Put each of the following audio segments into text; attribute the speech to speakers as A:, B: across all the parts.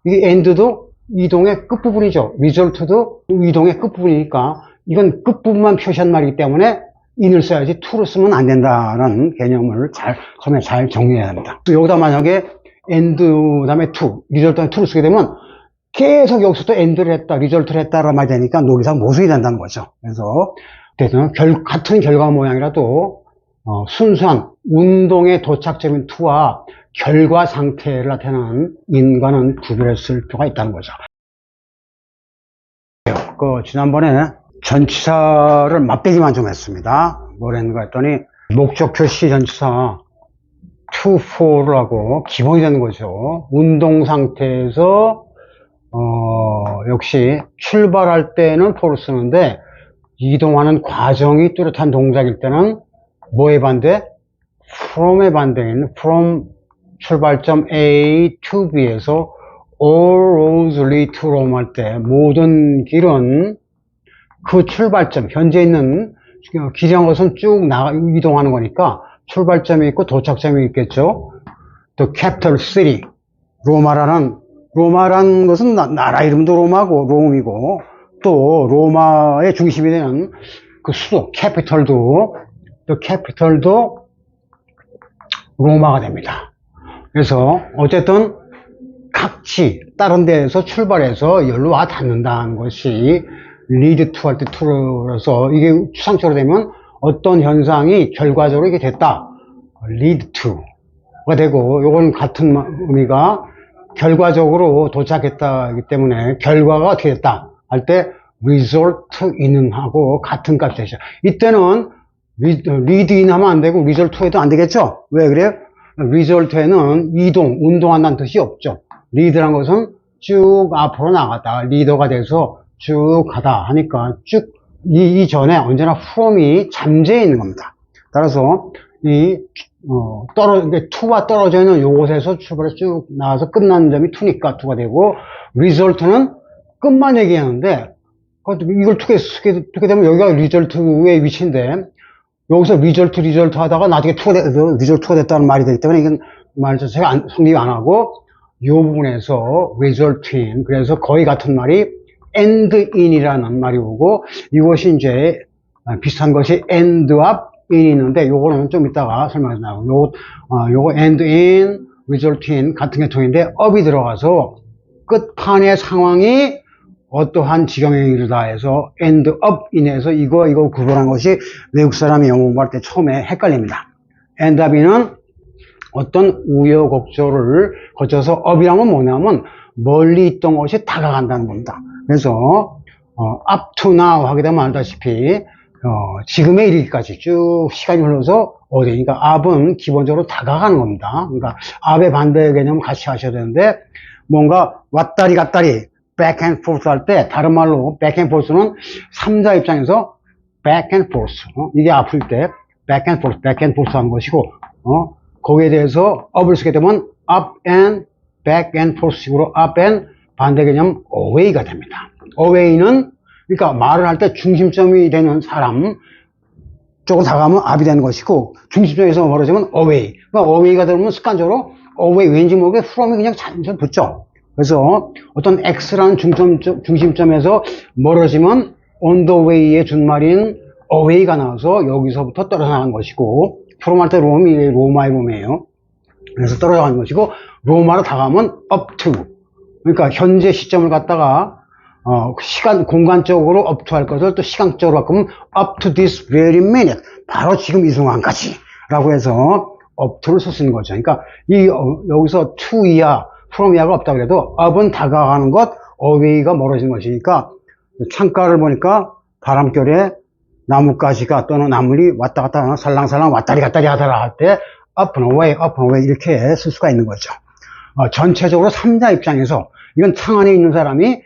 A: 이게 end도 이동의 끝부분이죠. result도 이동의 끝부분이니까 이건 끝부분만 표시한 말이기 때문에 in을 써야지 to를 쓰면 안 된다는 개념을 처음에 잘 정리해야 합니다. 여기다 만약에 end 다음에 to, result 다음에 to를 쓰게 되면 계속 여기서 또 end를 했다, result를 했다라는 말이 되니까 논리상 모순이 된다는 거죠. 그래서 같은 결과 모양이라도 순수한 운동의 도착점인 to와 결과 상태를 나타내는 in과는 구별했을 필요가 있다는 거죠. 지난번에 전치사를 맛배기만 좀 했습니다. 뭐랬는가 했더니 목적 표시 전치사 to, for를 하고 기본이 되는 거죠. 운동 상태에서 역시 출발할 때는 for를 쓰는데 이동하는 과정이 뚜렷한 동작일 때는 뭐의 반대? from의 반대인 from 출발점 A to B에서 all roads lead to Rome 할 때 모든 길은 그 출발점, 현재 있는 길이란 것은 쭉 이동하는 거니까 출발점이 있고 도착점이 있겠죠. The capital city, 로마라는 것은 나라 이름도 로마고 롬이고 또 로마의 중심이 되는 그 수도 캐피털도 로마가 됩니다. 그래서 어쨌든 각지 다른 데에서 출발해서 여기로 와 닿는다는 것이 lead to 할 때 to로서 이게 추상적으로 되면 어떤 현상이 결과적으로 이게 됐다, lead to가 되고, 요건 같은 의미가 결과적으로 도착했다기 때문에 결과가 어떻게 됐다 할 때 result in은 하고 같은 값이 되죠. 이때는 lead in 하면 안 되고 result to에도 안 되겠죠. 왜 그래요? result에는 운동한다는 뜻이 없죠. lead란 것은 쭉 앞으로 나갔다가 리더가 돼서 쭉 가다 하니까 쭉 이전에 언제나 from이 잠재해 있는 겁니다. 따라서 to와 떨어져 있는 요곳에서 출발해서 쭉 나가서 끝나는 점이 to니까 to가 되고, result는 끝만 얘기하는데 이걸 쓰게 되면 여기가 result의 위치인데 여기서 result 하다가 나중에 result 2가 됐다는 말이 되기 때문에 이건 말 자체가 성립 안 하고 이 부분에서 result in, 그래서 거의 같은 말이 end in이라는 말이 오고, 이것이 이제 비슷한 것이 end up in이 있는데 요거는 좀 이따가 설명해 나오고, 요거 end in, result in 같은 계통인데 up이 들어가서 끝판의 상황이 어떠한 지경에 이르다 해서 end up in에서 이거 구별한 것이 외국 사람이 영어 공부할 때 처음에 헷갈립니다. end up in은 어떤 우여곡절을 거쳐서 up이라면 뭐냐면 멀리 있던 것이 다가간다는 겁니다. 그래서 up to now 하게 되면 알다시피 지금에 이르기까지 쭉 시간이 흘러서 그러니까 up은 기본적으로 다가가는 겁니다. 그러니까 up의 반대 개념을 같이 하셔야 되는데, 뭔가 왔다리 갔다리 back and forth 할 때 다른 말로 back and forth는 3자 입장에서 back and forth, 이게 아플 때 back and forth 하는 것이고, 거기에 대해서 up을 쓰게 되면 up and back and forth 식으로 up and 반대 개념 away가 됩니다. away는 그러니까 말을 할 때 중심점이 되는 사람 쪽으로 다가가면 up이 되는 것이고, 중심점에서 멀어지면 away. 그러니까 away가 되면 습관적으로 away, 왠지 모르게 from이 그냥 잔뜩 붙죠. 그래서 어떤 x라는 중심점에서 멀어지면 on the way의 준말인 away가 나와서 여기서부터 떨어져 나가는 것이고, from 할 때 로마의 롬이에요. 그래서 떨어져 가는 것이고, 로마로 다가가면 up to, 그러니까 현재 시점을 갖다가 공간적으로 up to 할 것을 또 시간적으로 바꾸면 up to this very minute, 바로 지금 이 순간까지 라고 해서 up to를 쓰는 거죠. 그러니까 여기서 to 이하, from 이하가 없다 그래도 up은 다가가는 것, away가 멀어진 것이니까, 창가를 보니까 바람결에 나뭇가지가 또는 나물이 왔다 갔다 살랑살랑 왔다리 갔다리 하더라 할 때 up and away 이렇게 쓸 수가 있는 거죠. 전체적으로 3자 입장에서 이건 창 안에 있는 사람이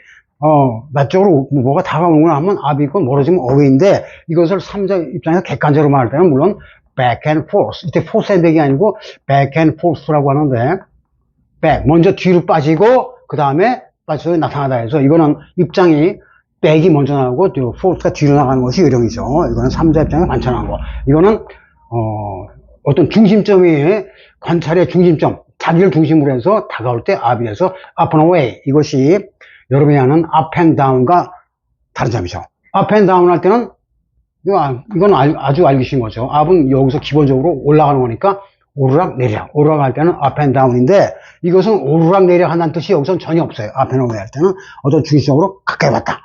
A: 나 쪽으로 뭐가 다가오는구나 하면 up이고 멀어지면 away인데, 이것을 3자 입장에서 객관적으로 말할 때는 물론 back and forth, 이때 forth의 백이 아니고 back and forth라고 하는데, back 먼저 뒤로 빠지고 그 다음에 빠져서 나타나다 해서 이거는 입장이 백이 먼저 나오고 forth가 뒤로 나가는 것이 요령이죠. 이거는 3자 입장에서 관찰하는 거. 이거는 어떤 중심점이 관찰의 중심점, 자기를 중심으로 해서 다가올 때 up이라서 up and away. 이것이 여러분이 아는 up and down과 다른 점이죠. up and down 할 때는 이건 아주 알기 쉬운 거죠. up은 여기서 기본적으로 올라가는 거니까 오르락 내리락. 오르락할 때는 up and down인데 이것은 오르락 내리락 한다는 뜻이 여기서는 전혀 없어요. up and away 할 때는 어떤 중심적으로 가까이 왔다.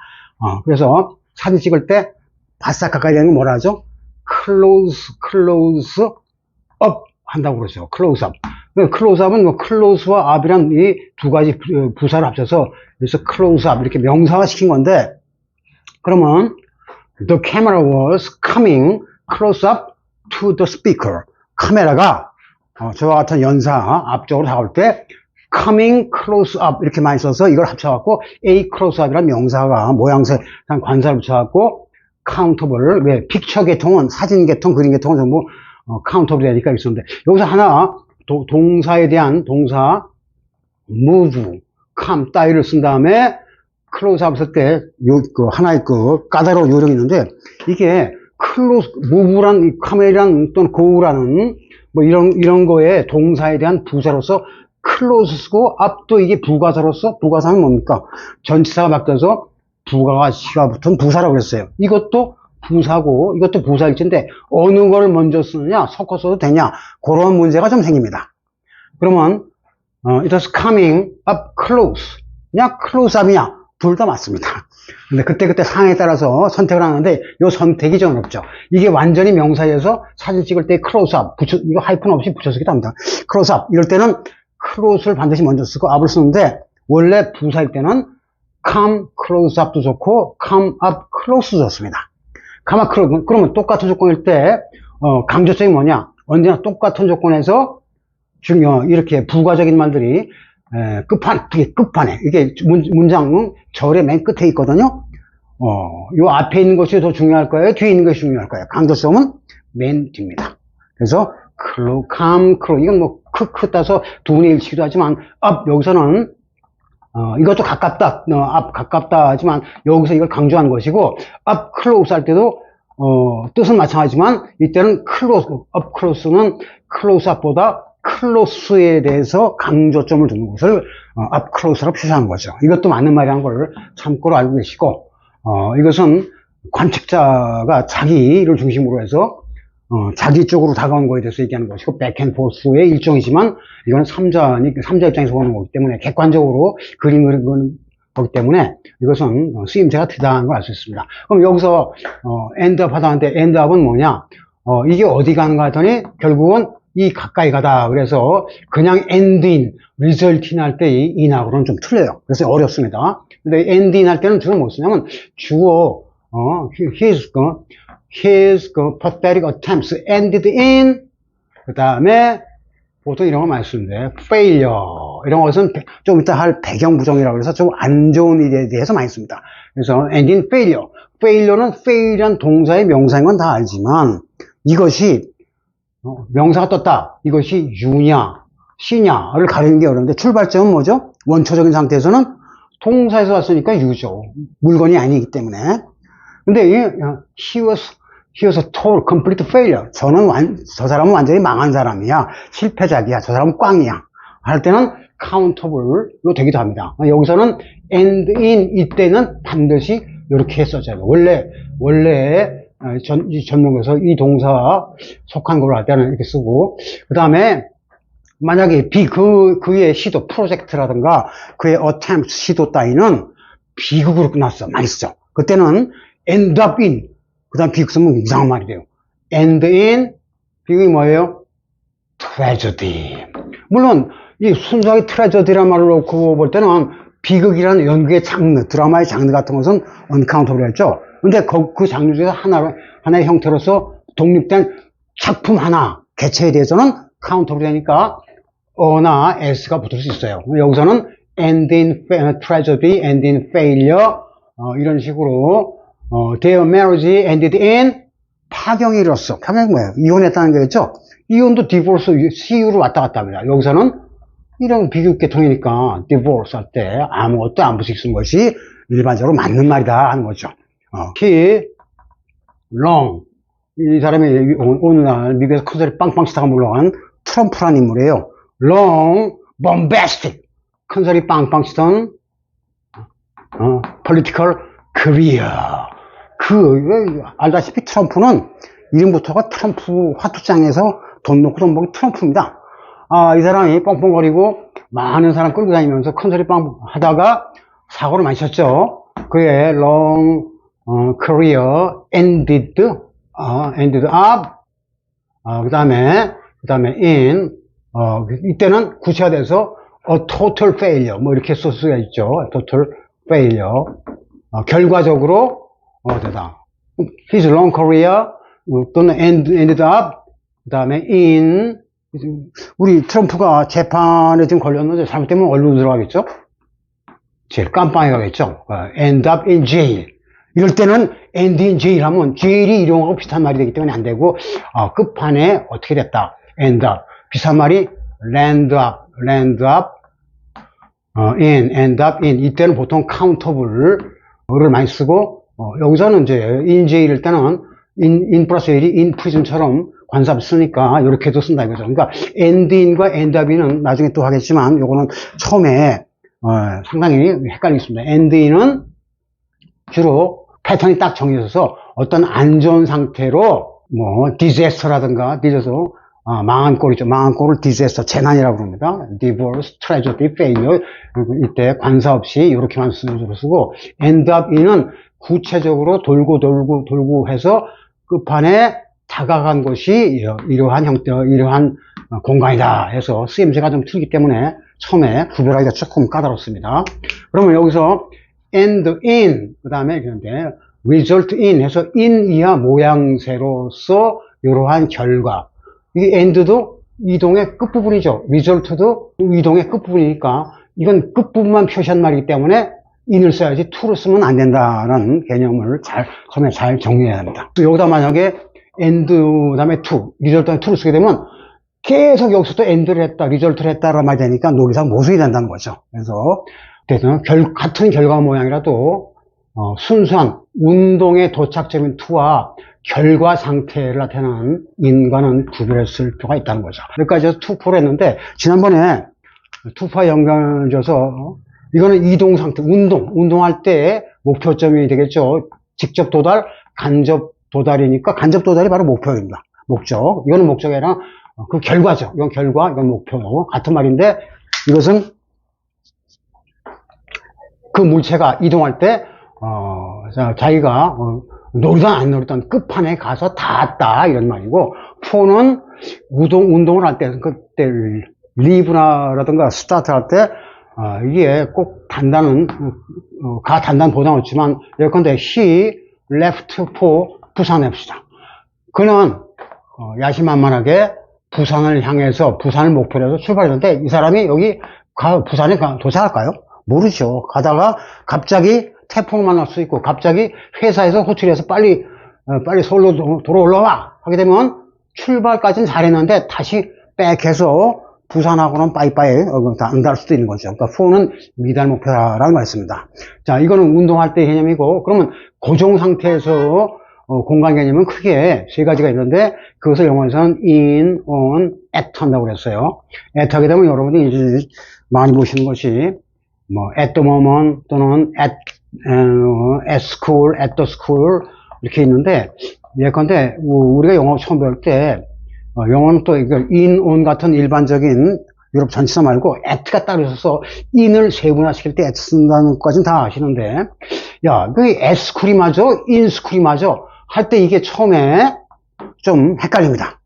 A: 그래서 사진 찍을 때 바싹 가까이 되는 건 뭐라 하죠? close up 한다고 그러죠. close up. close up은 뭐 close와 up이란 이 두 가지 부사를 합쳐서 그래서 close up 이렇게 명사화 시킨 건데 그러면 the camera was coming close up to the speaker. 카메라가 저와 같은 연사 앞쪽으로 다가올 때 coming close up 이렇게 많이 써서 이걸 합쳐갖고 a close up이라는 명사가 모양새 관사를 붙여갖고 countable 왜 픽처 계통은 사진 계통 그림 계통은 전부 countable 되니까 있었는데 여기서 하나 동사에 대한 동사 move, come 따위를 쓴 다음에 close up 쓸 때 하나의 까다로운 요령이 있는데 이게 close move란 카메라란 또는 go라는 뭐 이런 거에 동사에 대한 부사로서 close 쓰고 up도 이게 부가사로서 부가사는 뭡니까? 전치사가 바뀌어서 부가가 시가 붙은 부사라고 그랬어요. 이것도 부사고 이것도 부사일진데 어느 걸 먼저 쓰느냐 섞어 써도 되냐 그런 문제가 좀 생깁니다. 그러면 it was coming up close 냐 close up이냐 둘 다 맞습니다. 근데 그때 상황에 따라서 선택을 하는데 이 선택이 좀 어렵죠. 이게 완전히 명사에서 사진 찍을 때 close up 이거 하이픈 없이 붙여쓰기도 합니다. close up 이럴 때는 close를 반드시 먼저 쓰고 up을 쓰는데 원래 부사일 때는 come close up도 좋고 come up close도 좋습니다. come up close 그러면 똑같은 조건일 때 강조점이 뭐냐 언제나 똑같은 조건에서 이렇게 부가적인 말들이 끝판에 이게 문장 절의 맨 끝에 있거든요. 요 앞에 있는 것이 더 중요할까요? 뒤에 있는 것이 중요할까요? 강조점은 맨 뒤입니다. 그래서 come close 이건 뭐 크크 따서 두 분의 일치기도 하지만 up 여기서는 이것도 가깝다 up 가깝다 하지만 여기서 이걸 강조하는 것이고 up close 할 때도 뜻은 마찬가지지만 이때는 up close는 close up보다 close에 대해서 강조점을 두는 것을 up close로 표시하는 거죠. 이것도 맞는 말이라는 걸 참고로 알고 계시고 이것은 관측자가 자기를 중심으로 해서 자기 쪽으로 다가온 거에 대해서 얘기하는 것이고 back and forth의 일종이지만 이거는 삼자 입장에서 보는 거기 때문에 객관적으로 그림을 그리는 거기 때문에 이것은 쓰임새가 대단한 걸 알 수 있습니다. 그럼 여기서 end up 하다는데 end up은 뭐냐 이게 어디 가는가 하더니 결국은 이 가까이 가다. 그래서 그냥 end in, result in 할 때 이 in하고는 좀 틀려요. 그래서 어렵습니다. 근데 end in 할 때는 주로 뭐 쓰냐면 주어, his pathetic attempts ended in 그 다음에 보통 이런 거 많이 쓰는데 failure 이런 것은 좀 이따 할 배경 부정이라고 해서 좀 안 좋은 일에 대해서 많이 씁니다. 그래서 end in failure. failure는 fail이란 동사의 명사인 건 다 알지만 이것이 명사가 떴다. 이것이 유냐, 시냐를 가리는 게 어려운데 출발점은 뭐죠? 원초적인 상태에서는 동사에서 왔으니까 유죠. 물건이 아니기 때문에. 근데 he was a total complete failure. 저 사람은 완전히 망한 사람이야. 실패작이야. 저 사람은 꽝이야. 할 때는 countable로 되기도 합니다. 여기서는 end in 이때는 반드시 이렇게 써져요. 원래 전문에서 이 동사 속한 걸 할 때는 이렇게 쓰고 그 다음에 만약에 그의 시도 프로젝트라든가 그의 attempt 시도 따위는 비극으로 끝났어. 많이 쓰죠. 그때는 end up in 그 다음 비극 쓰면 이상한 말이 돼요. end in 비극이 뭐예요? tragedy. 물론 이 순수하게 tragedy라는 말을 놓고 볼 때는 비극이라는 연극의 장르, 드라마의 장르 같은 것은 uncountable 했죠. 근데 그 장르 중에서 하나의 형태로서 독립된 작품 하나, 개체에 대해서는 countable 되니까 어나 s가 붙을 수 있어요. 여기서는 end in tragedy, end in failure 이런 식으로 their marriage ended in 파경이 일었어. 파경이 뭐예요? 이혼했다는 거겠죠? 이혼도 divorce, CU로 왔다 갔다 합니다. 여기서는 이런 비교계통이니까 divorce 할 때 아무것도 안 붙이고 쓰는 것이 일반적으로 맞는 말이다 하는 거죠. he long 이 사람이 오늘날 미국에서 큰소리 빵빵 치다가 물러간 트럼프라는 인물이에요. long, bombastic, 큰소리 빵빵 치던 political career. 알다시피 트럼프는 이름부터가 트럼프 화투장에서 돈 놓고 돈 벌기 트럼프입니다. 이 사람이 뻥뻥거리고 많은 사람 끌고 다니면서 큰소리 빵 하다가 사고를 많이 쳤죠. 그의 long career ended up. 그 다음에 in, 이때는 구체화돼서 a total failure. 뭐 이렇게 쓸 수가 있죠. total failure. 결과적으로, his long career, 또는 ended up. 그 다음에 in, 우리 트럼프가 재판에 지금 걸렸는데 잘못되면 얼른 들어가겠죠? 제일 깜빵에 가겠죠? end up in jail. 이럴 때는 end in jail 하면 jail이 이용하고 비슷한 말이 되기 때문에 안 되고, 끝판에 어떻게 됐다? end up. 비슷한 말이 land up, end up in. 이때는 보통 countable를 많이 쓰고, 여기서는 이제 in jail일 때는 in 플러스 l이 in prison처럼 관사를 쓰니까 이렇게도 쓴다 이거죠. 그러니까 end in과 end up in은 나중에 또 하겠지만 요거는 처음에 상당히 헷갈리겠습니다. end in은 주로 패턴이 딱 정해져서 어떤 안 좋은 상태로 뭐 disaster라든가 망한 꼴이죠. 망한 꼴을 disaster, 재난이라고 합니다. divorce, tragedy, failure. 그리고 이때 관사 없이 이렇게만 쓰고 end up in은 구체적으로 돌고 해서 끝판에 다가간 곳이 이러한 공간이다 해서 쓰임새가 좀 틀리기 때문에 처음에 구별하기가 조금 까다롭습니다. 그러면 여기서 end in, 그 다음에 그런데 result in 해서 in 이하 모양새로서 이러한 결과. 이게 end도 이동의 끝부분이죠. result도 이동의 끝부분이니까 이건 끝부분만 표시한 말이기 때문에 in을 써야지 to를 쓰면 안 된다는 개념을 처음에 잘 정리해야 합니다. 여기다 만약에 end 다음에 to, result 다음에 to를 쓰게 되면 계속 여기서도 end를 했다, result를 했다라는 말이 되니까 논리상 모순이 된다는 거죠. 그래서 같은 결과 모양이라도 순수한 운동의 도착점인 to와 결과 상태를 나타내는 in과는 구별했을 필요가 있다는 거죠. 여기까지 해서 투포를 했는데 지난번에 투파 연결져서 이거는 이동 상태, 운동할 때 목표점이 되겠죠. 직접 도달, 간접 도달이니까 간접 도달이 바로 목표입니다. 목적. 이거는 목적이 아니라 그 결과죠. 이건 결과, 이건 목표. 같은 말인데 이것은 그 물체가 이동할 때 자기가 노리던 안 노리던 끝판에 가서 닿았다 이런 말이고, 포는 운동을 할 때 그때 리브라든가 스타트 할 때 이게 꼭 단단한 보다는 없지만 예컨대 he left for 부산에 봅시다. 그는 야심만만하게 부산을 향해서 부산을 목표로 해서 출발했는데 이 사람이 여기 부산에 도착할까요? 모르죠. 가다가 갑자기 태풍을 만날 수 있고 갑자기 회사에서 호출해서 빨리 서울로 돌아 올라와 하게 되면 출발까지는 잘했는데 다시 백해서 부산하고는 빠이빠이 안 갈 수도 있는 거죠. 그러니까 for는 미달 목표라는 말씀입니다. 자, 이거는 운동할 때 개념이고, 그러면 고정 상태에서 공간 개념은 크게 세 가지가 있는데 그것을 영어에서는 in, on, at 한다고 그랬어요. at 하게 되면 여러분이 이제 많이 보시는 것이 뭐 at the moment 또는 at school, at the school 이렇게 있는데 예컨대 우리가 영어 처음 배울 때 영어는 또 이걸 in, on 같은 일반적인 유럽 전치사 말고 at가 따로 있어서 in을 세분화시킬 때 at 쓴다는 것까지는 다 아시는데, 야, 그 at school이 맞아? in school이 맞아? 할 때 이게 처음에 좀 헷갈립니다.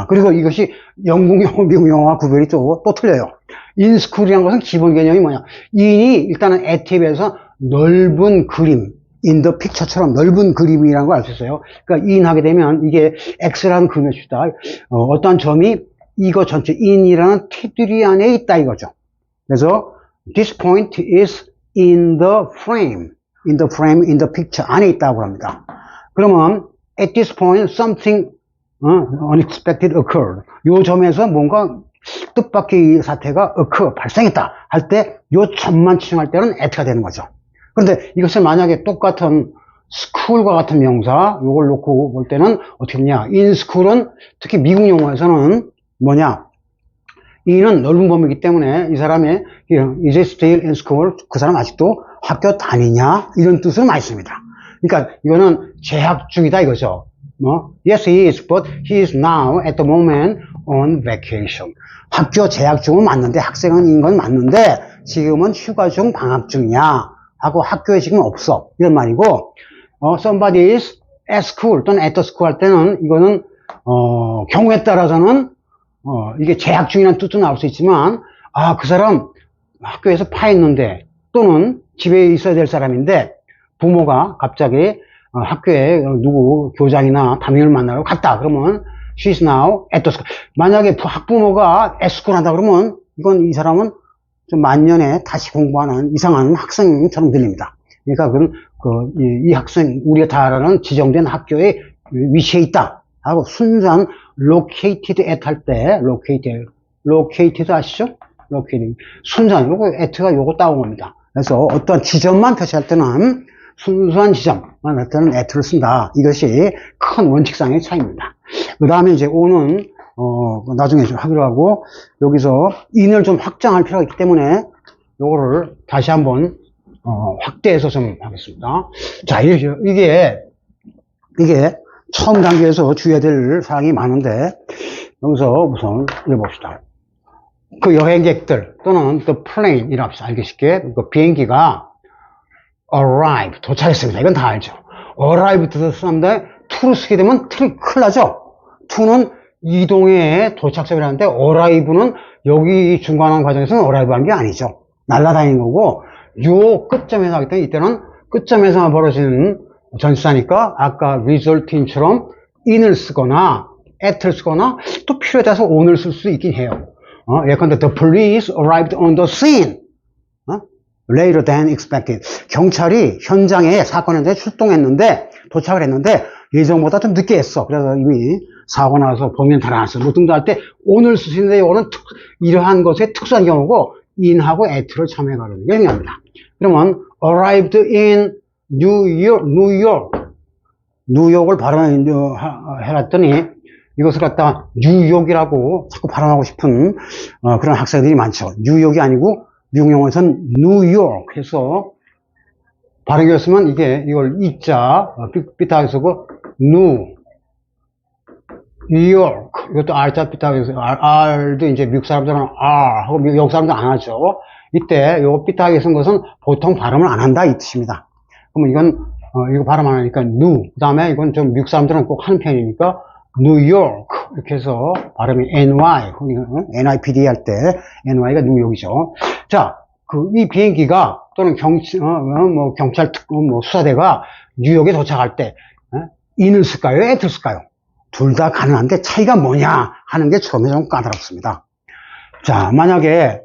A: 그리고 이것이 영국 영어, 미국 영어와 구별이 또 틀려요. in school이라는 것은 기본 개념이 뭐냐? in이 일단은 at에 비해서 넓은 그림, in the picture처럼 넓은 그림이라는 걸 알 수 있어요. 그러니까 in 하게 되면 이게 x라는 그림의 수다. 어떠한 점이 이거 전체 in이라는 테두리 안에 있다 이거죠. 그래서 this point is in the frame, in the picture 안에 있다고 합니다. 그러면 at this point something unexpected occurred. 요 점에서 뭔가 뜻밖의 사태가 발생했다 할 때 요 점만 지정할 때는 at가 되는 거죠. 그런데 이것을 만약에 똑같은 school과 같은 명사 요걸 놓고 볼 때는 어떻게 되냐, in school은 특히 미국 영어에서는 뭐냐, in은 넓은 범위이기 때문에 이 사람이 is he still in school? 그 사람 아직도 학교 다니냐? 이런 뜻으로 많이 씁니다. 그러니까 이거는 재학 중이다 이거죠. Yes, he is, but he is now at the moment on vacation. 학교 재학 중은 맞는데, 학생인 건 맞는데, 지금은 휴가 중, 방학 중이야. 하고 학교에 지금 없어. 이런 말이고, somebody is at school 또는 at the school 할 때는 이거는, 경우에 따라서는, 이게 재학 중이라는 뜻도 나올 수 있지만, 그 사람 학교에서 파 있는데, 또는 집에 있어야 될 사람인데, 부모가 갑자기 학교에 누구 교장이나 담임을 만나러 갔다. 그러면 she's now at the school. 만약에 학부모가 at school 한다 그러면 이건 이 사람은 좀 만년에 다시 공부하는 이상한 학생처럼 들립니다. 그러니까 이 학생 우리가 다 아는 지정된 학교에 위치해 있다 하고 순수한 located at 할 때 located 아시죠? located 순수한 요거 at가 요거 따온 겁니다. 그래서 어떤 지점만 표시할 때는 순수한 지점만 할 때는 at를 쓴다. 이것이 큰 원칙상의 차이입니다. 그 다음에 이제 o는 나중에 좀 하기로 하고 여기서 in을 좀 확장할 필요가 있기 때문에 요거를 다시 한번 확대해서 좀 하겠습니다. 자, 이게 처음 단계에서 주의해야 될 사항이 많은데 여기서 우선 읽어봅시다. 그 여행객들 또는 the plane이라고 합시다. 알기 쉽게 그 비행기가 arrive 도착했습니다. 이건 다 알죠. arrive 쓰는데 to를 쓰게 되면 큰일 나죠. to는 이동의 도착점이라는데 arrive는 여기 중간한 과정에서는 arrive 한 게 아니죠. 날아다니는 거고 요 끝점에서 하기 때문에 이때는 끝점에서 벌어지는 전치사니까 아까 result인처럼 in을 쓰거나 at를 쓰거나 또 필요에 따라서 on을 쓸 수 있긴 해요. 예컨대 the police arrived on the scene later than expected. 경찰이 현장에 사건 현장에 출동했는데 도착을 했는데 예정보다 좀 늦게 했어. 그래서 이미 사고 나서 범인은 달아났어. 뭐 등도 할 때 on을 쓰시는데 이거는 이러한 것의 특수한 경우고 in하고 at를 첨해 가르는 게 중요합니다. 그러면 arrived in 뉴욕을 발음해놨더니 이것을 갖다 뉴욕이라고 자꾸 발음하고 싶은 그런 학생들이 많죠. 뉴욕이 아니고 미국 영어에서는 뉴욕 해서 발음이었으면 이걸 이자 삐딱하게 쓰고 뉴욕 이것도 R자 삐딱하게 해서 R도 이제 미국 사람들은 R 하고 미국 사람들은 안 하죠. 이때 요거 삐딱하게 쓴 것은 보통 발음을 안 한다 이 뜻입니다. 그러면 이건 이거 발음 안 하니까 그 다음에 이건 좀 미국 사람들은 꼭 하는 편이니까 뉴욕 이렇게 해서 발음이 NY NYPD 할 때 NY가 뉴욕이죠. 자, 이 비행기가 또는 경찰 특공 수사대가 뉴욕에 도착할 때 in을 쓸까요? at를 쓸까요? 둘 다 가능한데 차이가 뭐냐 하는 게 처음에 좀 까다롭습니다. 자, 만약에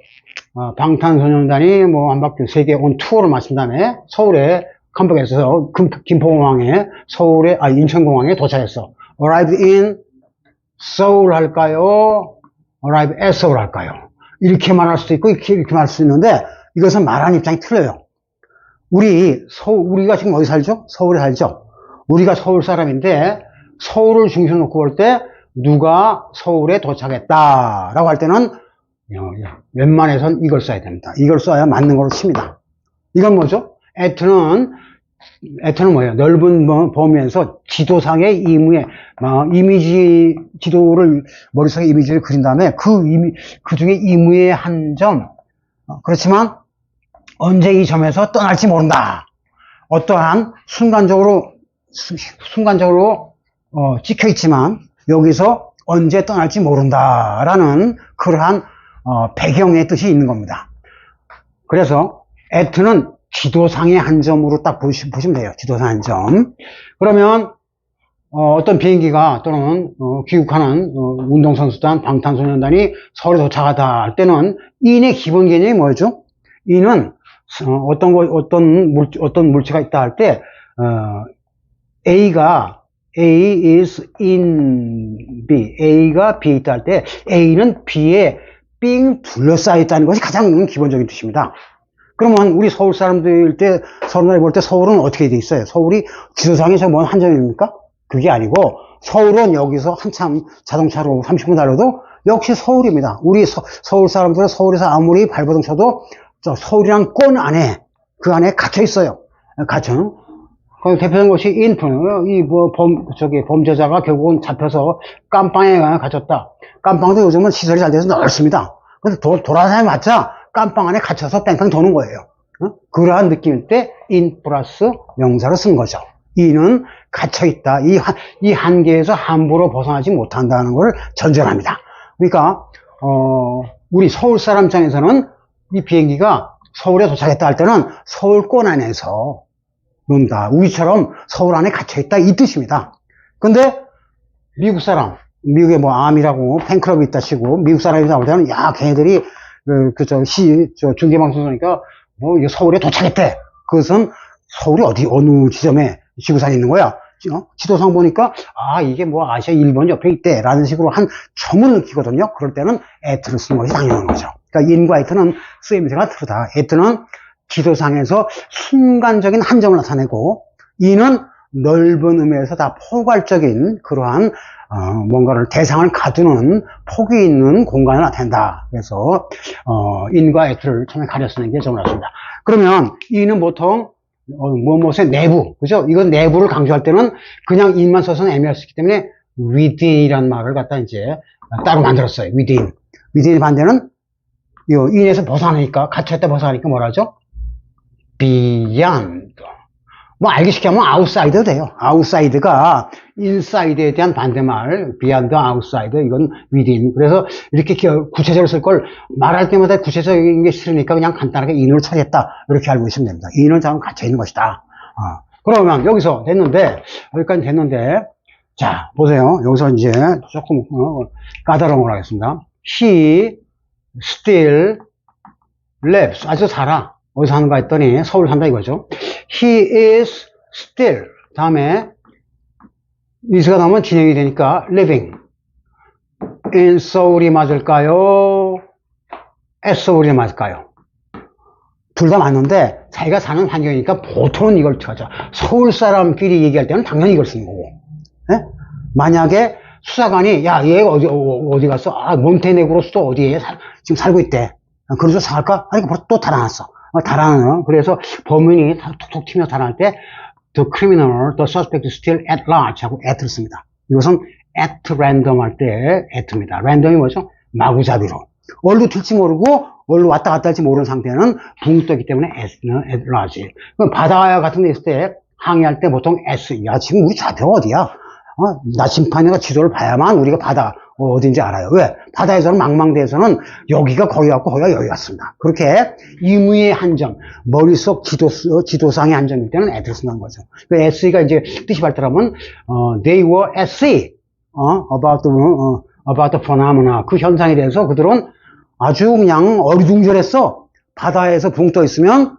A: 방탄소년단이 한 바퀴 세계 온 투어를 마친 다음에 서울에 컴백에서 김포공항에 인천공항에 도착했어. arrived in Seoul 할까요? arrive at Seoul 할까요? 이렇게 말할 수도 있고 이렇게 말할 수 있는데 이것은 말하는 입장이 틀려요. 우리가 지금 어디 살죠? 서울에 살죠? 우리가 서울 사람인데 서울을 중심으로 놓고 볼 때 누가 서울에 도착했다라고 할 때는 웬만해선 이걸 써야 됩니다. 이걸 써야 맞는 걸로 칩니다. 이건 뭐죠? at는 뭐예요? 넓은 범위에서 지도상의 이미지 지도를 머릿속에 이미지를 그린 다음에 그 중에 이무의 한 점 그렇지만 언제 이 점에서 떠날지 모른다. 어떠한 순간적으로 찍혀 있지만 여기서 언제 떠날지 모른다라는 그러한 배경의 뜻이 있는 겁니다. 그래서 at는 지도상의 한 점으로 딱 보시면 돼요. 지도상 한 점. 그러면 어떤 비행기가 또는 귀국하는 운동선수단, 방탄소년단이 서울에 도착하다 할 때는 in의 기본 개념이 뭐죠? in은 어떤 물체가 있다 할 때 A is in B, A가 B에 있다 할 때 A는 B에 삥 둘러싸여 있다는 것이 가장 기본적인 뜻입니다. 그러면 우리 서울 사람들 서울날에 볼 때 서울은 어떻게 돼 있어요? 서울이 지도상에 한 점입니까? 그게 아니고 서울은 여기서 한참 자동차로 30분 달려도 역시 서울입니다. 우리 서울 사람들은 서울에서 아무리 발버둥 쳐도 저 서울이란 권 안에, 그 안에 갇혀 있어요. 갇혀. 그 대표적인 것이 범죄자가 결국은 잡혀서 깜빵에 갇혔다. 깜빵도 요즘은 시설이 잘 돼서 넓습니다. 근데 돌아다녀봤자 깜빵 안에 갇혀서 뺑뺑 도는 거예요. 그러한 느낌일 때 in 플러스 명사로 쓴 거죠. 이는 갇혀있다. 이 한계에서 함부로 벗어나지 못한다는 걸 전제합니다. 그러니까 우리 서울 사람 입장에서는 이 비행기가 서울에 도착했다 할 때는 서울권 안에서 논다. 우리처럼 서울 안에 갇혀있다 이 뜻입니다. 근데 미국 사람, 미국에 뭐 암이라고 팬클럽이 있다 치고 미국 사람이 나올 때는 야 걔네들이 중계방송 하니까 뭐 서울에 도착했대. 그것은 서울이 어느 지점에 지구상에 있는 거야. 지도상 보니까 이게 뭐 아시아 일본 옆에 있대 라는 식으로 한 점을 느끼거든요. 그럴 때는 at를 쓰는 것이 당연한 거죠. 그러니까 in과 at는 쓰임새가 다르다. at는 지도상에서 순간적인 한 점을 나타내고 in은 넓은 의미에서 다 포괄적인 그러한 뭔가를 대상을 가두는 폭이 있는 공간을 나타낸다. 그래서 in과 at를 처음에 가려 쓰는 게 정답입니다. 그러면 in은 보통 무엇의 내부, 그죠? 이건 내부를 강조할 때는 그냥 in만 써서는 애매할 수 있기 때문에 within이라는 말을 갖다 이제 따로 만들었어요. within. within의 반대는 이 in에서 벗어나니까, 갇혀있다 벗어나니까 뭐라 하죠? beyond. 뭐 알기 쉽게 하면 outside도 돼요. outside가 inside에 대한 반대말, beyond, outside, 이건 within. 그래서 이렇게 구체적으로 쓸 걸 말할 때마다 구체적인 게 싫으니까 그냥 간단하게 in으로 처리했다. 이렇게 알고 있으면 됩니다. in은 참 갇혀있는 것이다. 그러면 여기서 됐는데, 여기까지 됐는데, 자, 보세요. 여기서 이제 조금 까다로운 걸 하겠습니다. He still lives. 아직도 살아. 어디서 사는가 했더니 서울 산다 이거죠. He is still. 다음에 is가 나오면 진행이 되니까 living. in 서울이 맞을까요? at 서울이 맞을까요? 둘 다 맞는데 자기가 사는 환경이니까 보통은 이걸 하죠. 서울 사람끼리 얘기할 때는 당연히 이걸 쓰는 거고. 네? 만약에 수사관이 야 얘가 어디 갔어? 몬테네그로 수도 어디에 지금 살고 있대. 그래서 사갈까? 아니 또 달아났어. 달아나요. 그래서 범인이 톡톡 튀며 달아날 때 the criminal, the suspect is still at large 하고 at를 씁니다. 이것은 at random 할 때 at입니다. random이 뭐죠? 마구잡이로. 어디로 튈지 모르고 어디로 왔다 갔다 할지 모르는 상태는 붕 떠있기 때문에 at는 at large. 그럼 바다 같은 데 있을 때 항해할 때 보통 s. 야 지금 우리 좌표가 어디야? 나침판이나 지도를 봐야만 우리가 바다 어딘지 알아요. 왜? 바다에서는 망망대해서는 여기가 거기 같고 거기가 여기 같습니다. 그렇게 임의의 한 점, 머릿속 지도상의 한 점일 때는 at를 쓴다는 거죠. 그 SE가 이제 뜻이 발달하면 they were at sea about the phenomena. 그 현상에 대해서 그들은 아주 그냥 어리둥절했어. 바다에서 붕 떠 있으면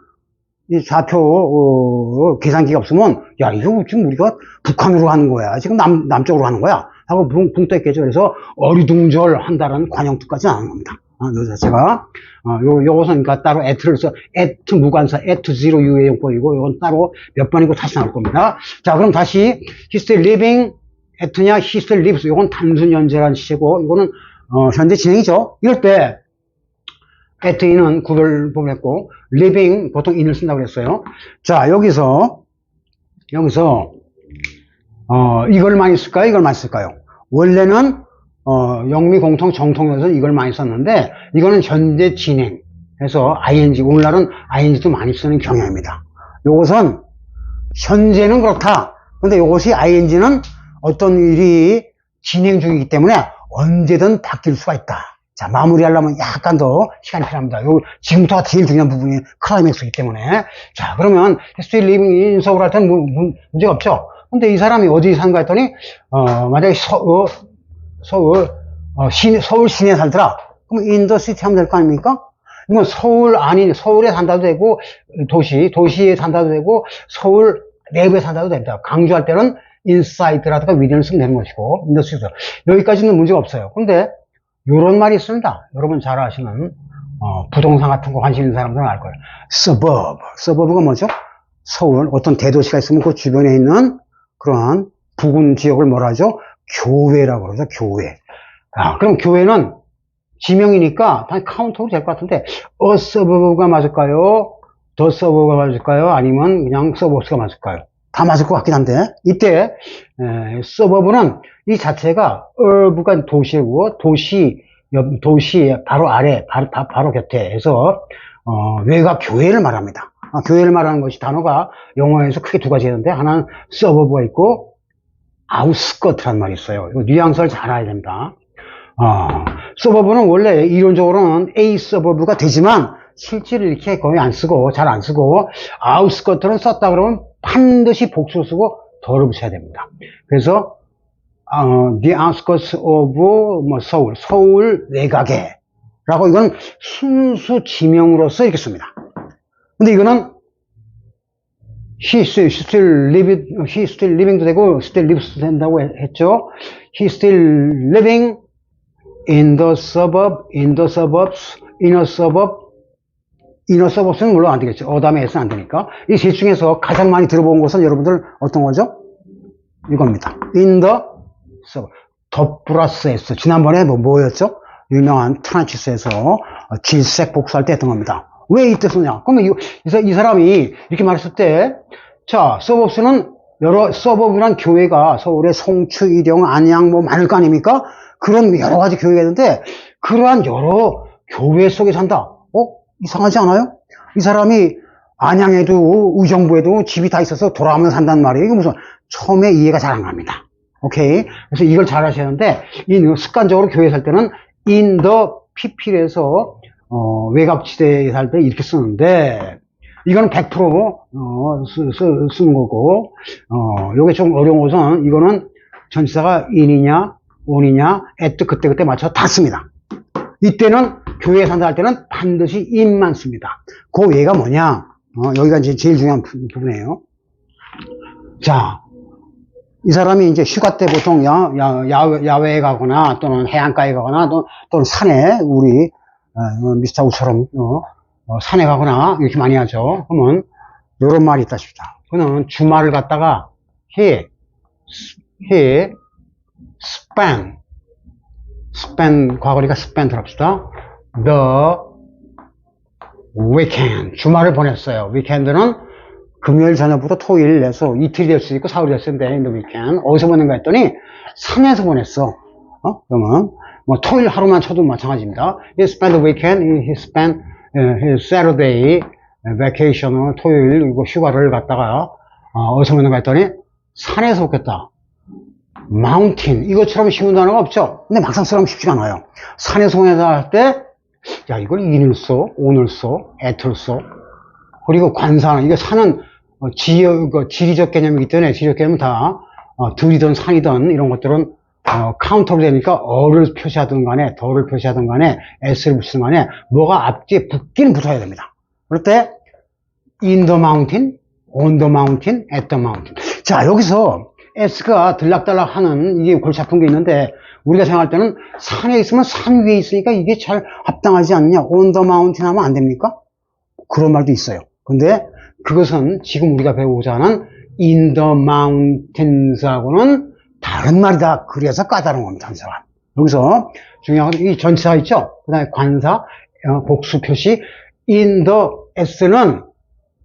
A: 이 좌표 계산기가 없으면 야 이거 지금 우리가 북한으로 가는 거야. 지금 남쪽으로 가는 거야. 하고 붕 떠 있겠죠. 그래서 어리둥절 한다는 관용투까지 나오는 겁니다. 요 자체가 요것은 그러니까 따로 at를 써 at 무관사 at zero 유의 용법이고 요건 따로 몇 번이고 다시 나올 겁니다. 자 그럼 다시 he still living at냐 he still lives. 요건 단순 연재라는 시제고 이거는 현재 진행이죠. 이럴 때 at in은 구별법했고 living 보통 in을 쓴다고 그랬어요. 자 여기서 이걸 많이 쓸까요? 이걸 많이 쓸까요? 원래는 영미 공통 정통에서 이걸 많이 썼는데 이거는 현재 진행해서 ing, 오늘날은 ing도 많이 쓰는 경향입니다. 요것은 현재는 그렇다. 근데 요것이 ing는 어떤 일이 진행 중이기 때문에 언제든 바뀔 수가 있다. 자, 마무리하려면 약간 더 시간이 필요합니다. 요 지금부터가 제일 중요한 부분이 클라이맥스이기 때문에. 자, 그러면 still living in 서울 할 때는 문제가 없죠. 근데 이 사람이 어디 사는가 했더니 만약에 서울 시내에 살더라. 그럼 in the city 하면 될 거 아닙니까? 이건 서울에 산다도 되고 도시에 산다도 되고 서울 내부에 산다도 됩니다. 강조할 때는 inside라든가 within을 쓰면 되는 것이고 in the city. 여기까지는 문제가 없어요. 근데 요런 말이 있습니다. 여러분 잘 아시는 부동산 같은 거 관심 있는 사람들은 알 거예요. suburb가 뭐죠? 서울 어떤 대도시가 있으면 그 주변에 있는 그러한 부근 지역을 뭐라 하죠? 교외라고 그러죠. 교외. 그럼 교회는 지명이니까 다 카운터로 될 것 같은데, 서버브가 맞을까요? 더 서버브가 맞을까요? 아니면 그냥 서버브가 맞을까요? 다 맞을 것 같긴 한데, 이때, 서버브는 이 자체가, urб가 도시고, 도시 바로 아래, 바로 곁에 해서, 외곽 교회를 말합니다. 교회를 말하는 것이 단어가 영어에서 크게 두 가지 있는데, 하나는 서버브가 있고, 아웃스커트란 말이 있어요. 이거 뉘앙스를 잘 알아야 됩니다. 서버브는 원래 이론적으로는 A 서버브가 되지만 실제로 이렇게 거의 안 쓰고 잘 안 쓰고 아웃스커트는 썼다 그러면 반드시 복수를 쓰고 덜을 붙여야 됩니다. 그래서 the outskirts of 서울 외곽에 라고 이건 순수 지명으로서 이렇게 씁니다. 근데 이거는 he still living도 되고 still lives도 된다고 했죠. he still living in the suburbs, inner suburbs는 물론 안 되겠죠. 다음에 S는 안 되니까. 이 셋 중에서 가장 많이 들어본 것은 여러분들 어떤 거죠? 이겁니다. in the suburbs. 더 플러스 S. 지난번에 뭐였죠? 유명한 트란치스에서 질색 복수할 때 했던 겁니다. 왜 이때 쓰냐? 그러면 이 사람이 이렇게 말했을 때, 자, 서버스는 여러 서버브란 교회가 서울의 송추, 일영, 안양 뭐 많을 거 아닙니까? 그런 여러 가지 교회가 있는데 그러한 여러 교회 속에 산다. 이상하지 않아요? 이 사람이 안양에도 의정부에도 집이 다 있어서 돌아가면서 산단 말이에요. 이거 무슨 처음에 이해가 잘 안 갑니다. 오케이. 그래서 이걸 잘 하셔야 하는데 습관적으로 교회 살 때는 in the PP에서 외곽지대에 살 때 이렇게 쓰는데 이거는 100% 쓰는 거고 요게 좀 어려운 것은 이거는 전치사가 in이냐 on이냐 at 그때 맞춰 다 씁니다. 이때는 교회에 산다 할 때는 반드시 in만 씁니다. 그 외가 뭐냐? 여기가 이제 제일 중요한 부분이에요. 자, 이 사람이 이제 휴가 때 보통 야외에 가거나 또는 해안가에 가거나 또는 산에 우리 미스터 우처럼 산에 가거나 이렇게 많이 하죠. 그러면 이런 말이 있다 싶다. 그는 주말을 갖다가 he spent 과거니까 spent를 합시다. the weekend 주말을 보냈어요. weekend는 금요일 저녁부터 토요일 내서 이틀이 될 수도 있고 사흘이 될 수도 있는데 in the weekend 어디서 보낸가 했더니 산에서 보냈어. 그러면 뭐 토요일 하루만 쳐도 마찬가지입니다. he spent the weekend, he spent his Saturday vacation 토요일 이거 휴가를 갖다가 어디서 보낸가 했더니 산에서 보냈다. mountain 이것처럼 쉬운 단어가 없죠. 근데 막상 쓰려면 쉽지가 않아요. 산에서 보내다 할 때 야 이걸 in을 써, on을 써, at를 써. 그리고 관산 이게 산은 지리적 개념이기 때문에 지리적 개념은 다 들이든 산이든 이런 것들은 카운터로 되니까 어를 표시하든 간에 더를 표시하든 간에 s를 붙이든 간에 뭐가 앞뒤에 붙기는 붙어야 됩니다. 그럴 때 in the mountain, on the mountain, at the mountain. 자 여기서 s가 들락달락 하는 이게 골치 아픈 게 있는데 우리가 생각할 때는 산에 있으면 산 위에 있으니까 이게 잘 합당하지 않느냐 on the mountain 하면 안 됩니까? 그런 말도 있어요. 근데 그것은 지금 우리가 배우고자 하는 in the mountains하고는 다른 말이다. 그래서 까다로운 겁니다. 전치사가. 여기서 중요한 건 이 전치사 있죠? 그 다음에 관사, 복수 표시 in the s는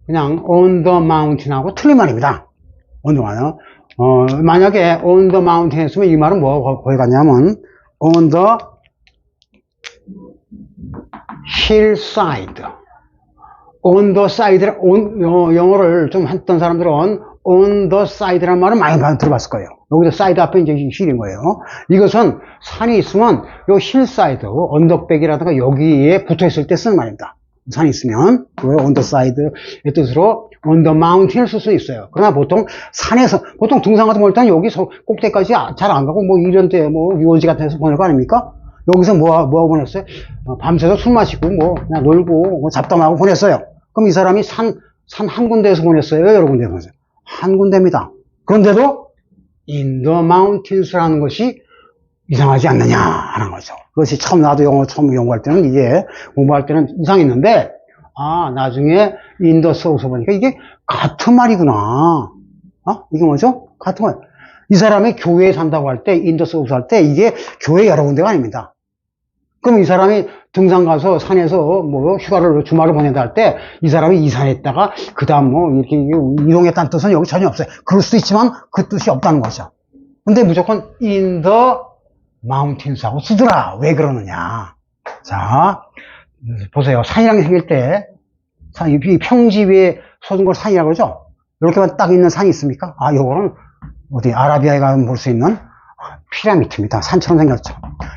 A: 그냥 on the mountain하고 틀린 말입니다. on the mountain. 만약에 on the mountain 했으면 이 말은 거기 갔냐면 on the hillside. on the side, 영어를 좀 했던 사람들은 on the side라는 말을 많이 들어봤을 거예요. 여기서 side 앞에 이제 hill인 거예요. 이것은 산이 있으면 요 hillside, 언덕백이라든가 여기에 붙어 있을 때 쓰는 말입니다. 산이 있으면 on the side의 뜻으로 on the mountain을 쓸 수 있어요. 그러나 보통 산에서 보통 등산 같은 거 일단 여기 꼭대기까지 잘 안 가고 뭐 이런 데 뭐 유원지 같은 데서 보낼 거 아닙니까? 여기서 뭐하고 보냈어요? 밤새서 술 마시고 뭐 그냥 놀고 뭐 잡담하고 보냈어요. 그럼 이 사람이 산 한 군데에서 보냈어요? 여러 군데에서 보냈어요? 한 군데입니다. 그런데도 in the mountains라는 것이 이상하지 않느냐 하는 거죠. 그것이 나도 영어 처음 연구할 때는 이게 공부할 때는 이상했는데 나중에 in the 써서 보니까 이게 같은 말이구나. 이게 뭐죠? 같은 말. 이 사람이 교회에 산다고 할 때, 인더 서브스 할 때, 이게 교회 여러 군데가 아닙니다. 그럼 이 사람이 등산 가서 산에서 뭐 휴가를 주말을 보낸다 할 때 이 사람이 이 산에 있다가 그 다음 뭐 이렇게 이동했다는 뜻은 여기 전혀 없어요. 그럴 수도 있지만 그 뜻이 없다는 거죠. 근데 무조건 in the mountains하고 쓰더라. 왜 그러느냐. 자, 보세요. 산이랑 생길 때 이 평지 위에 솟은 걸 산이라고 그러죠. 이렇게만 딱 있는 산이 있습니까? 아, 요거는 어디 아라비아에 가면 볼 수 있는 피라미드입니다. 산처럼 생겼죠.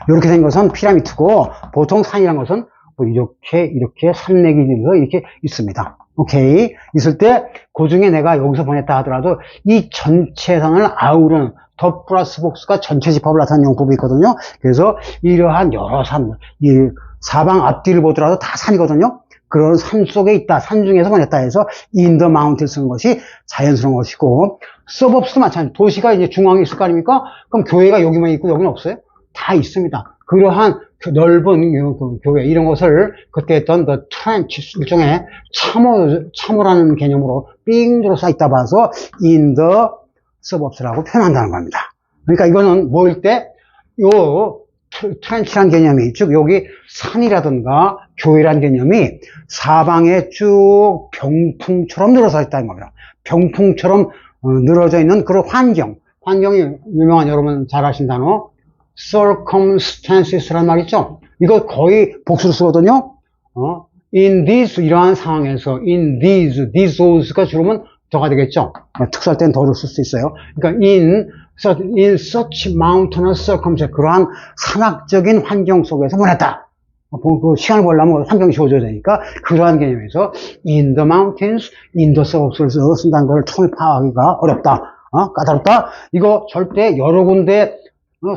A: 이렇게 생긴 것은 피라미드고 보통 산이란 것은 뭐 이렇게 산맥이 있면서 이렇게 있습니다. 오케이. 있을 때 그 중에 내가 여기서 보냈다 하더라도 이 전체 산을 아우르는 더 플러스 복수가 전체 집합을 나타내는 용법이 있거든요. 그래서 이러한 여러 산, 이 사방 앞뒤를 보더라도 다 산이거든요. 그런 산 속에 있다. 산 중에서 보냈다 해서 in the mountain 쓰는 것이 자연스러운 것이고, 서버브스도 마찬가지. 도시가 이제 중앙에 있을 거 아닙니까? 그럼 교회가 여기만 있고 여기는 없어요? 다 있습니다. 그러한 넓은 교회, 이런 것을 그때 했던 the trench, 일종의 참호라는 개념으로 삥 둘러싸 있다 봐서 in the suburbs라고 표현한다는 겁니다. 그러니까 이거는 뭐일 때, 요 트렌치란 개념이, 즉 여기 산이라든가 교회란 개념이 사방에 쭉 병풍처럼 늘어서 있다는 겁니다. 병풍처럼 늘어져 있는 그런 환경이 유명한, 여러분 잘 아신 단어 circumstances란 말 있죠. 이거 거의 복수로 쓰거든요. in this, 이러한 상황에서 in these가 줄으면 더가 되겠죠. 특수할 땐 더를 쓸 수 있어요. 그러니까 in such mountainous circumstance, 그러한 산악적인 환경 속에서 보냈다. 그 시간을 보려면 환경이 주어져야 되니까 그러한 개념에서 in the mountains, in the suburbs를 쓴다는 걸 처음에 파악하기가 어렵다. 까다롭다. 이거 절대 여러 군데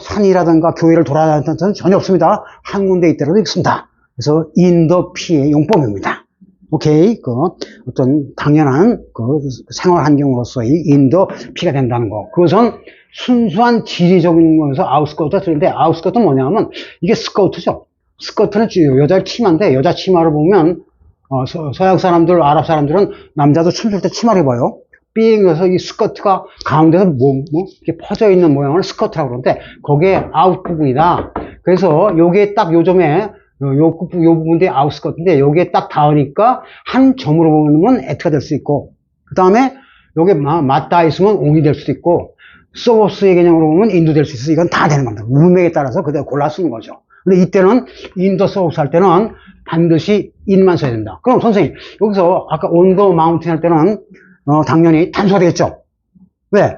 A: 산이라든가 교회를 돌아다니는 뜻은 전혀 없습니다. 한 군데 있더라도 있습니다. 그래서 in the P의 용법입니다. 오케이. 어떤 당연한 생활 환경으로서의 in the P가 된다는 거. 그것은 순수한 지리적인 거에서 아웃스커트가 들는데, 아웃스커트는 뭐냐면 이게 스커트죠. 스커트는 여자 치마인데, 여자 치마를 보면 서양 사람들, 아랍 사람들은 남자도 춤출 때 치마를 입어요. 삥 해서 이 스커트가 가운데서 이렇게 퍼져 있는 모양을 스커트라고 그러는데, 거기에 아웃 부분이다. 그래서 요게 딱 요점에 요 부분이 아웃스커트인데, 여기에 딱 닿으니까 한 점으로 보면 에트가 될 수 있고, 그 다음에 요게 맞닿아 있으면 옹이 될 수도 있고, 서버스의 개념으로 보면 인도 될 수 있어. 이건 다 되는 겁니다. 문맥에 따라서 그대로 골라 쓰는 거죠. 근데 이때는 인더 서버스 할 때는 반드시 인만 써야 된다. 그럼 선생님, 여기서 아까 on the mountain 할 때는 당연히 단수가 되겠죠. 왜?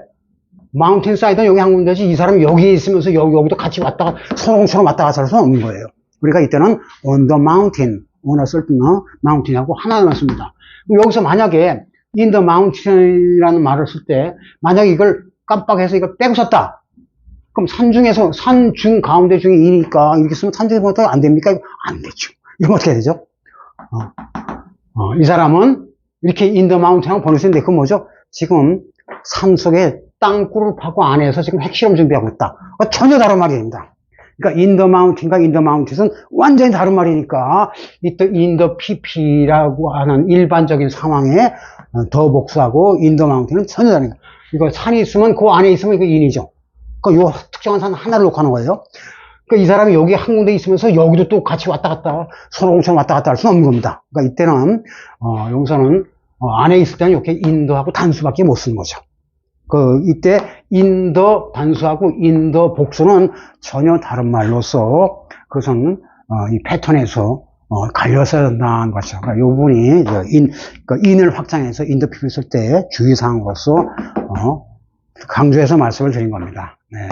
A: 마운틴 사이드는 여기 한 군데지, 이 사람이 여기에 있으면서 여기도 같이 왔다가 서롱처럼 왔다 갔다 할 수는 없는 거예요. 그러니까 이때는 on the mountain, on을 쓸 때는 mountain하고 하나만 씁니다. 여기서 만약에 in the mountain이라는 말을 쓸 때, 만약에 이걸 깜빡해서 이걸 빼고 썼다. 그럼 산 중에서, 산 중 가운데 중에 2니까 이렇게 쓰면 산 중에서 안 됩니까? 안 되죠. 이건 어떻게 되죠? 이 사람은 이렇게 in the mountain하고 보낼 수 있는데, 그건 뭐죠? 지금 산 속에 땅굴을 파고 안에서 지금 핵실험 준비하고 있다. 전혀 다른 말입니다. 그러니까 in the mountain과 in the mountain은 완전히 다른 말이니까 in the pp라고 하는 일반적인 상황에 더 복수하고 in the mountain은 전혀 다른 거예요. 이거 산이 있으면 그 안에 있으면 이거 in이죠. 그러니까 요 특정한 산 하나를 놓고 하는 거예요. 그러니까 이 사람이 여기 한 군데 있으면서 여기도 또 같이 왔다 갔다 손오공처럼 왔다 갔다 할 수는 없는 겁니다. 그러니까 이때는 여기서는 안에 있을 때는 이렇게 in the하고 단수밖에 못 쓰는 거죠. 이때 in the 단수하고 in the 복수는 전혀 다른 말로서 그것은 이 패턴에서 갈려서야 된다는 거죠. 그러니까 이 부분이 in을 확장해서 in the people 쓸 때 주의사항으로서 강조해서 말씀을 드린 겁니다. 네.